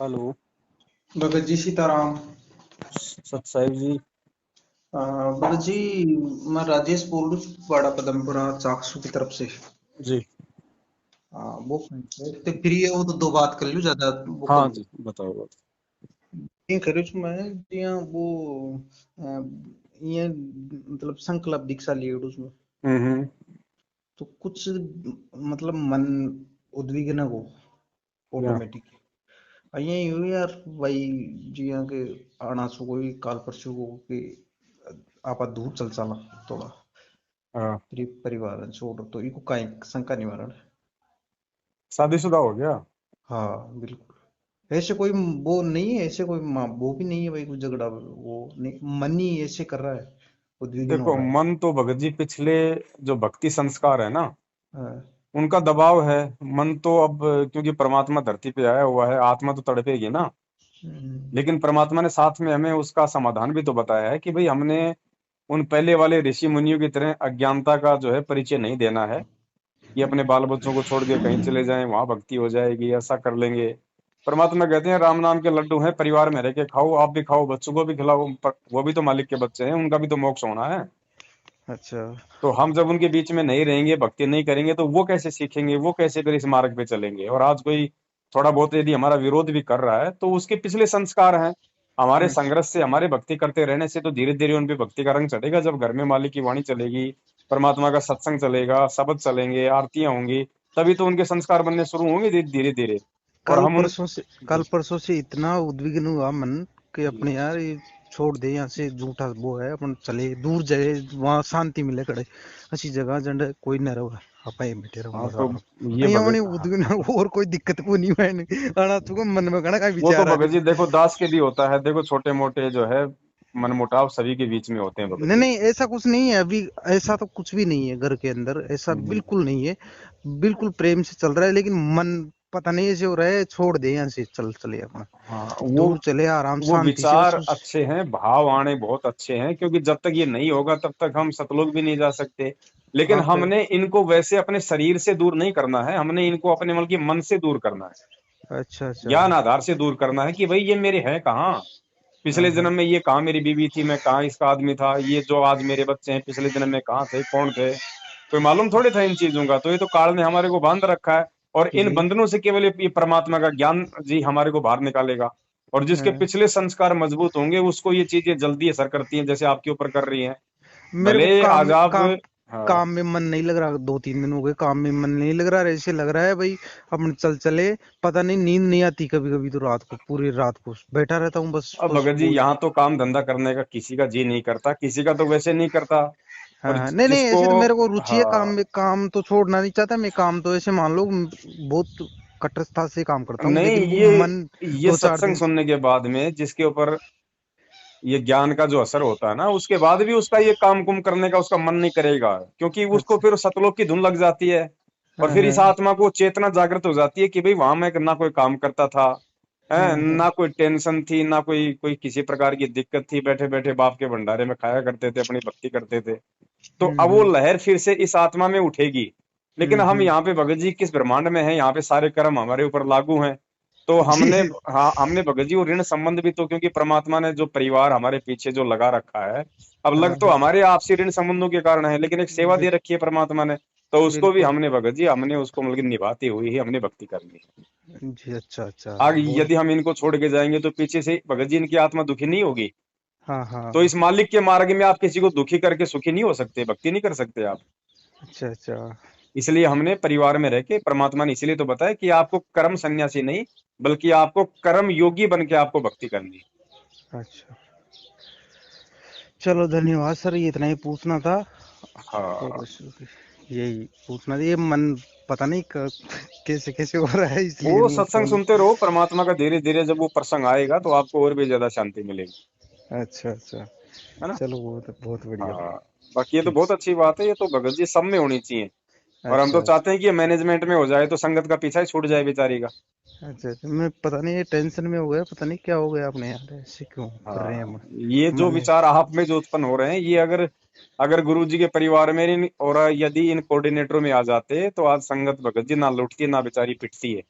Hello. Bhagat ji Sitaram. सत साहिब जी। भगत जी, मैं राजेश बोल रहा हूँ बड़ा पदमपुरा चाकसू की तरफ से। जी। वो तो फ्री है, वो तो दो बात कर लियो ज्यादा वो कर हाँ लो। जी, बताओ बताओ। ये करो मैं जिया वो अ, ये मतलब संकल्प दीक्षा लिए उसमें हम्म। तो कुछ मतलब मन उद्विग्न हो या ऑटोमेटिक ये यूं यार भाई जिया के आना सो कोई काल परसों को कि आप दूर चल चला थोड़ा हाँ, परिवार छोड़ तो इको का शंका निवारण। शादीशुदा हो गया। हाँ बिल्कुल, ऐसे कोई वो नहीं है, ऐसे कोई वो भी नहीं है भाई, कुछ झगड़ा वो नहीं, मन ही ऐसे कर रहा है, उद्विग्न हो देखो, रहा है। मन तो भगत जी पिछले जो भक्ति संस्कार है ना, हाँ। उनका दबाव है। मन तो अब क्योंकि परमात्मा धरती पे आया हुआ है, आत्मा तो तड़पेगी ना। हम्म। लेकिन परमात्मा ने साथ में हमें उसका समाधान भी तो बताया है कि भाई हमने उन पहले वाले ऋषि मुनियों की तरह अज्ञानता का जो है परिचय नहीं देना है कि अपने बाल बच्चों को छोड़ के कहीं चले जाएं, वहां भक्ति हो जाएगी, ऐसा कर लेंगे। परमात्मा कहते हैं राम नाम के लड्डू हैं, परिवार में रह के खाओ, आप भी खाओ, बच्चों को भी खिलाओ, वो भी तो मालिक के बच्चे हैं, उनका भी तो मोक्ष होना है। अच्छा। तो हम जब उनके बीच में नहीं रहेंगे, भक्ति नहीं करेंगे, तो वो कैसे सीखेंगे, वो कैसे फिर इस मार्ग पे चलेंगे। और आज कोई थोड़ा बहुत यदि हमारा विरोध भी कर रहा है तो उसके पिछले संस्कार हैं। हमारे अच्छा। संघर्ष से, हमारे भक्ति करते रहने से तो धीरे धीरे उन पे भक्ति का रंग चढ़ेगा। जब घर में मालिक की वाणी चलेगी, परमात्मा का सत्संग चलेगा, शब्द चलेंगे, आरतियां होंगी, तभी तो उनके संस्कार बनने शुरू होंगे धीरे धीरे। और हम उन कल जी। परसों से इतना उद्विग्न हुआ मन कि अपने यार ये छोड़ दे यहाँ से, झूठा वो है, अपन चले दूर जाए, वहां शांति मिले कड़े अच्छी जगह जंड कोई न रहो, आप ही बैठे रहो हाँ बस तो आराम। ये यहाँ भगत, मने हाँ, उद्विग्न और कोई दिक्कत को नहीं है आना तुको मन में कना का वो तो विचार आ भगत रही। जी देखो दास के भी होता है, देखो छोटे मोटे जो है मनमुटाव सभी के बीच में होते हैं भगत नहीं जी। नहीं, ऐसा कुछ नहीं है अभी, ऐसा तो कुछ भी नहीं है घर के अंदर, ऐसा हम्म। बिल्कुल नहीं है। बिल्कुल प्रेम से चल रहा है, लेकिन मन पता नहीं ऐसे हो रहा है, छोड़ दे यहाँ से, चल चले अपना हाँ, वो दूर चले आराम वो शांति से विचार बस उस। अच्छे हैं, भाव आने बहुत अच्छे हैं, क्योंकि जब तक ये नहीं होगा तब तक हम सतलोक भी नहीं जा सकते। लेकिन आप हमने इनको वैसे अपने शरीर से दूर नहीं करना है, हमने इनको अपने मतलब कि मन से दूर करना है, अच्छा अच्छा। ज्ञान आधार से दूर करना है कि भाई ये मेरे है कहाँ। हाँ पिछले हाँ। जन्म में ये कहाँ मेरी बीवी थी, मैं कहाँ इसका आदमी था, ये जो आज मेरे बच्चे हैं पिछले जन्म में कहाँ थे, कौन थे, कोई मालूम थोड़े था इन चीजों का। तो ये तो काल ने हमारे को बांध रखा है, और इन यही। बंधनों से केवल ये परमात्मा का ज्ञान जी हमारे को बाहर निकालेगा। और जिसके हाँ। पिछले संस्कार मजबूत होंगे उसको ये चीजें जल्दी असर करती हैं, जैसे आपके ऊपर कर रही हैं। मेरे को भले आज आप, हाँ, काम में मन नहीं लग रहा, 2 3 दिन हो गए काम में मन नहीं लग रहा, ऐसे लग रहा है भाई अपन चल चले। पता नहीं, नींद नहीं आती कभी कभी तो, रात को पूरी रात को बैठा रहता हूँ बस अब बस भगत जी वो। यहाँ तो काम धंधा करने का किसी का जी नहीं करता, किसी का तो वैसे नहीं करता। हाँ और हाँ, नहीं नहीं, जिसको, ऐसे तो मेरे को रुचि है काम हाँ, में, काम तो छोड़ना नहीं चाहता मैं, काम तो ऐसे मान लो बहुत कठोरता से काम करता हूँ, नहीं, लेकिन वो मन ये दो चार सत्संग दिन सुनने के बाद में जिसके ऊपर ये ज्ञान का जो असर होता है ना, उसके बाद भी उसका ये काम कुम करने का उसका मन नहीं करेगा, क्योंकि उसको अच्छा। फिर सतलोक की धुन लग जाती है। और हाँ फिर इस हाँ। आत्मा को चेतना जागृत हो जाती है कि भाई वहां मैं ना कोई काम करता था, है हाँ हाँ। ना, कोई टेंशन थी, ना कोई कोई किसी प्रकार की दिक्कत थी, बैठे बैठे बाप के भंडारे में खाया करते थे, अपनी भक्ति करते थे। तो अब वो हम्म। लहर फिर से इस आत्मा में उठेगी। लेकिन हम हम्म। यहाँ पे भगत जी किस ब्रह्मांड में हैं, यहाँ पे सारे कर्म हमारे ऊपर लागू हैं। तो जी हमने, जी। हाँ, हमने भगत जी वो ऋण संबंध भी तो, क्योंकि परमात्मा ने जो परिवार हमारे पीछे जो लगा रखा है, अब लग हाँ तो हाँ। हमारे आपसी ऋण संबंधों के कारण है, लेकिन एक सेवा दे बिल, रखी है परमात्मा ने। तो उसको भी बिल्कुल। हमने भगत जी, हमने उसको मतलब कि निभाते हुए ही हमने भक्ति करनी है। जी अच्छा अच्छा। आगे बहुत। यदि हम इनको छोड़ के जाएंगे तो पीछे से भगत जी इनकी आत्मा दुखी नहीं होगी। हाँ तो हाँ। इस मालिक के मार्ग में आप किसी को दुखी करके सुखी नहीं हो सकते, भक्ति नहीं कर सकते आप। अच्छा अच्छा। इसलिए हमने परिवार में रह के, परमात्मा ने इसलिए तो बताया कि आपको कर्म सन्यासी नहीं, बल्कि आपको कर्म योगी बन के आपको भक्ति करनी है। अच्छा। चलो धन्यवाद सर, ये इतना ही पूछना था। और हाँ, बस यही पूछना था, ये मन पता नहीं कैसे कैसे हो रहा है, इसलिए वो मैं सत्संग फोन। सुनते रहो, परमात्मा का धीरे धीरे जब वो प्रसंग आएगा तो आपको और भी ज्यादा शांति मिलेगी, अच्छा अच्छा। है ना। चलो बहुत बहुत बढ़िया। हाँ, बाकी ये तो ठीक। बहुत अच्छी बात है, ये तो भगत जी सब में होनी चाहिए। और हम अच्छा तो अच्छा। चाहते हैं कि ये मैनेजमेंट में हो जाए तो संगत का पीछा ही छूट जाए बेचारी का। अच्छा अच्छा, मैं पता नहीं ये टेंशन में हो गया, पता नहीं क्या हो गया अपने यार, ऐसे क्यों कर रहे हैं हाँ, हम। ये जो मन। विचार आप में जो उत्पन्न हो रहे हैं, ये अगर अगर गुरु जी के परिवार में और यदि इन कोऑर्डिनेटरों में आ जाते तो आज संगत भगत जी ना लुटती ना बेचारी पिटती है।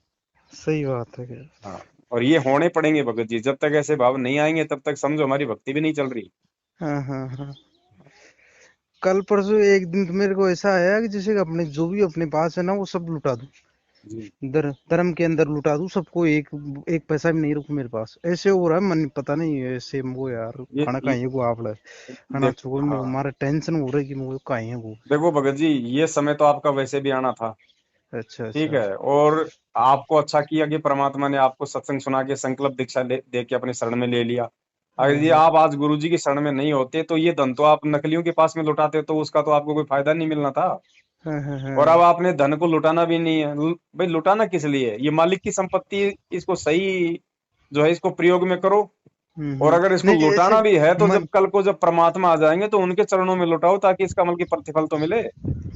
सही बात है। हाँ, और ये होने पड़ेंगे भगत जी, जब तक ऐसे भाव नहीं आएंगे तब तक समझो हमारी भक्ति भी नहीं चल रही। हाँ हाँ हाँ। कल परसों एक दिन तो मेरे को ऐसा आया कि जैसे कि अपने जो भी अपने पास है ना वो सब लुटा दूं, जी धर्म के अंदर लुटा दूं सबको, एक एक पैसा भी नहीं रखूं मेरे पास, ऐसे हो रहा है मन, पता नहीं ऐसे वो यार खाना ये कहीं को आप ले खाना देख चुको में हाँ हमारा टेंशन हो रहा है कि वो कहीं है वो। देखो भगत जी, ये समय तो आपका वैसे भी आना था। अच्छा ठीक अच्छा। है। और आपको अच्छा किया कि परमात्मा ने आपको सत्संग सुना के संकल्प दीक्षा दे के अपने शरण में ले लिया। अगर हाँ ये हाँ आप आज गुरु जी की शरण में नहीं होते तो ये धन तो आप नकलियों के पास में लुटाते, तो उसका तो आपको कोई फायदा नहीं मिलना था। हाँ हाँ और अब हाँ। आपने धन को लुटाना भी नहीं है। भाई लुटाना किस लिए है? ये मालिक की संपत्ति, इसको सही जो है इसको प्रयोग में करो। और अगर इसको नहीं ऐसे लुटाना भी है तो जब मन, कल को जब परमात्मा आ जाएंगे तो उनके चरणों में लुटाओ, ताकि इसका अमल की प्रतिफल तो मिले।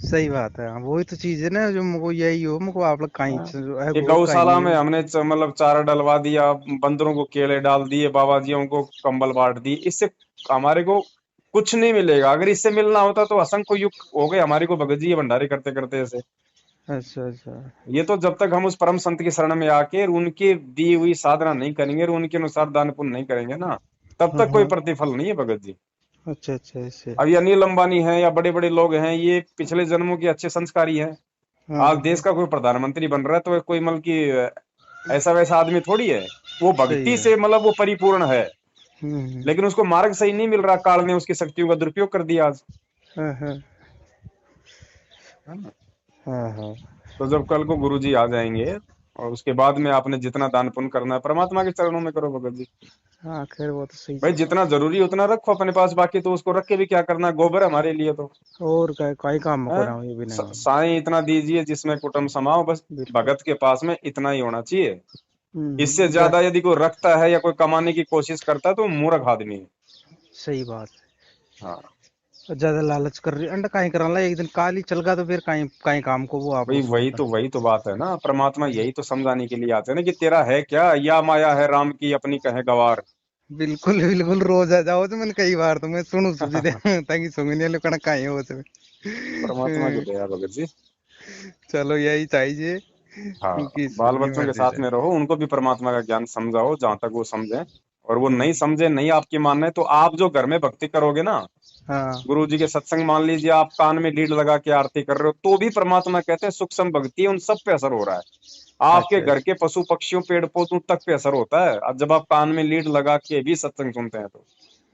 सही बात है, हाँ, वही तो चीज है ना जो मुझको यही हो, मुझको आप लोग कहीं हाँ। है ये को कहीं गौशाला नहीं में हो। हमने मतलब चारा डलवा दिया, बंदरों को केले डाल दिए, बाबा जियों को कंबल बांट दिए, इससे हमारे को कुछ नहीं मिलेगा। अगर इससे मिलना होता तो असंख्य युग हो गए हमारे को भगत जी ये भंडारे करते करते ऐसे। अच्छा अच्छा। ये तो जब तक हम उस परम संत की शरण में आके और उनकी दी हुई साधना नहीं करेंगे और उनके अनुसार दान पुण्य नहीं करेंगे ना, तब हाँ तक कोई हाँ। प्रतिफल नहीं है भगत जी। अच्छा अच्छा ऐसे। अब ये अनिल अंबानी है या बड़े बड़े लोग हैं, ये पिछले जन्मों के अच्छे संस्कारी हैं। हाँ आज हाँ देश हाँ। का कोई प्रधानमंत्री बन रहा है तो कोई मतलब कि ऐसा वैसा आदमी थोड़ी है। वो सही भक्ति है। से मतलब वो परिपूर्ण है। हम्म। लेकिन उसको मार्ग सही नहीं मिल रहा, काल ने उसकी शक्तियों का दुरुपयोग कर दिया आज। हाँ हाँ है ना? हाँ हाँ। तो जब कल को गुरु जी आ जाएंगे और उसके बाद में आपने जितना दान पुण्य करना है परमात्मा के चरणों में करो भगत जी। हाँ खैर वो तो सही भाई चीज जितना जरूरी है उतना रखो अपने पास, बाकी तो उसको रख के भी क्या करना, गोबर है हमारे लिए तो। है। और का कई काम है। को रहा हूँ ये भी नहीं। साईं इतना दीजिए जिसमें कुटुंब समाओ, बस बिल्कुल। भगत के पास में इतना ही होना चाहिए। इससे जा ज्यादा यदि कोई रखता है या कोई कमाने की कोशिश करता है तो मूर्ख आदमी है। सही बात हाँ। है, ज्यादा लालच कर रही अंडा कहीं कराला, एक दिन काल ही चल गया तो फिर कहीं कहीं काम को वो आप भाई उसको वही तो बात है ना, परमात्मा यही तो समझाने के लिए आते हैं ना कि तेरा है क्या, या माया है राम की अपनी कहे गवार। बिल्कुल बिल्कुल रोज आ जाओ तो मैंने कई बार तो मैं सुनू सुझी दे ताकि सुंगने लो कण कहीं हो तो परमात्मा की दया भगत जी। चलो यही चाहिए हाँ। उनकी बाल उनकी बच्चों के मर्जी साथ से। में रहो, उनको भी परमात्मा का ज्ञान समझाओ जहां तक वो समझे। और वो नहीं हम्म। समझे, नहीं आपकी मानना है तो आप जो घर में भक्ति करोगे ना, हाँ। गुरु जी के सत्संग मान लीजिए, आप कान में लीड लगा के आरती कर रहे हो तो भी परमात्मा कहते हैं सूक्ष्म भक्ति है, उन सब पे असर हो रहा है। आपके अच्छा घर अच्छा। के पशु पक्षियों पेड़ पौधों तक पे असर होता है अब जब आप कान में लीड लगा के भी सत्संग सुनते हैं तो।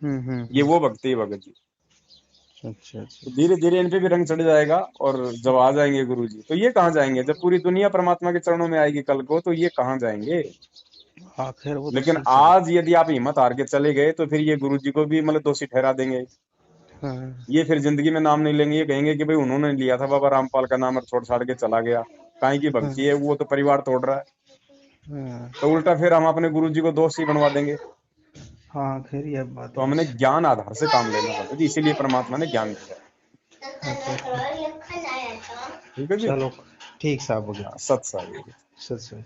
ये हम्म। वो भक्ति है भगत जी। अच्छा अच्छा। तो धीरे धीरे इन पे भी रंग चढ़ जाएगा। और जब आ जाएंगे गुरु जी तो ये कहाँ जाएंगे, जब पूरी दुनिया परमात्मा के चरणों में आएगी कल को तो ये कहाँ जाएंगे। आखिर वो तो लेकिन सही चीज। आज यदि आप हिम्मत हार के चले गए तो फिर ये गुरु जी को भी मतलब दोषी ठहरा देंगे। हाँ ये फिर जिंदगी में नाम नहीं लेंगे, ये कहेंगे कि भाई उन्होंने लिया था बाबा रामपाल का नाम और छोड़ छाड़ के चला गया। काहे की हाँ भक्ति है, वो तो परिवार तोड़ रहा है। हाँ तो उल्टा फिर हम अपने गुरु जी को दोषी बनवा देंगे। हाँ खैर ये बात तो है हमने वैसे। ज्ञान आधार से काम लेना भगत जी, इसीलिए परमात्मा ने ज्ञान दिया है। अच्छा। ठीक है जी। चलो ठीक साहब हो गया। हाँ, सत्संग। सच सच।